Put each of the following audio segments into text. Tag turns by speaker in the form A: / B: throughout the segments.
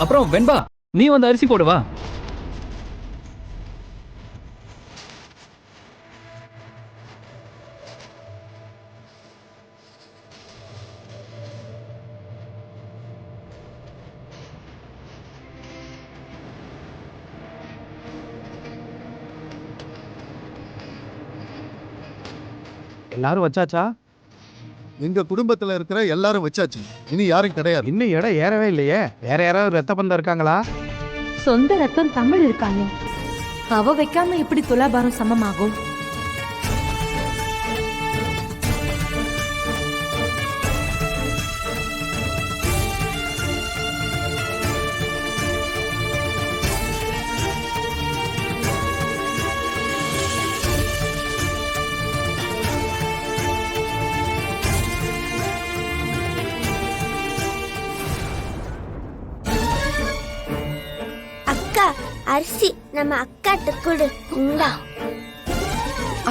A: அப்புறம் வெண்பா, நீ வந்து அரிசி போடுவா.
B: எல்லாரும் வச்சாச்சா?
C: எங்க குடும்பத்துல இருக்கிற எல்லாரும் வச்சாச்சு. இனி யாரும் கிடையாது.
B: இன்னும் எடை ஏறவே இல்லையே. வேற யாராவது ரத்த பந்தம் இருக்காங்களா?
D: சொந்த ரத்தம் தமிழ் இருக்காங்க. அவ வைக்காம எப்படி துலாபாரம் சமமாகும்?
E: அரிசி நம்ம அக்காட்ட கொடு. இந்தா.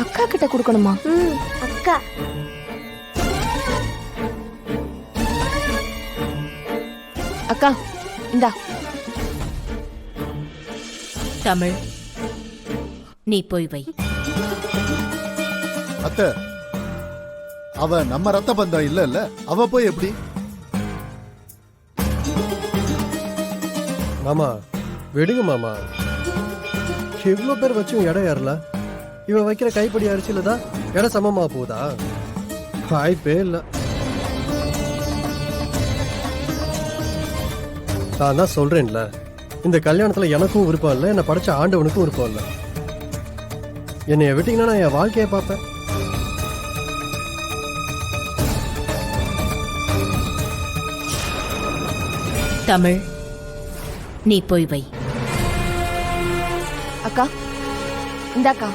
D: அக்கா கிட்ட கொடுக்கணுமா?
E: அக்கா.
D: அக்கா இந்தா.
F: தமிழ், நீ போய் வை.
C: அத்தை, அவ நம்ம ரத்த பந்தம் இல்ல. அவ போய் எப்படி?
G: மாமா விடுங்க மாமா. இவ்வளோ பேர் வச்சும் இடம் ஏறல. இவன் வைக்கிற கைப்படி அரிசியில தான் இடம் சமமா போகுதா? வாய்ப்பே இல்லை. நான் தான் சொல்றேன்ல, இந்த கல்யாணத்துல எனக்கும் விருப்பம் இல்லை, என்னை படைச்ச ஆண்டவனுக்கும் விருப்பம் இல்லை. என்னைய விட்டீங்கன்னா நான் என் வாழ்க்கையை பார்ப்பேன்.
F: தமிழ், நீ போய் வை.
D: அக்கா இந்தாக்கா.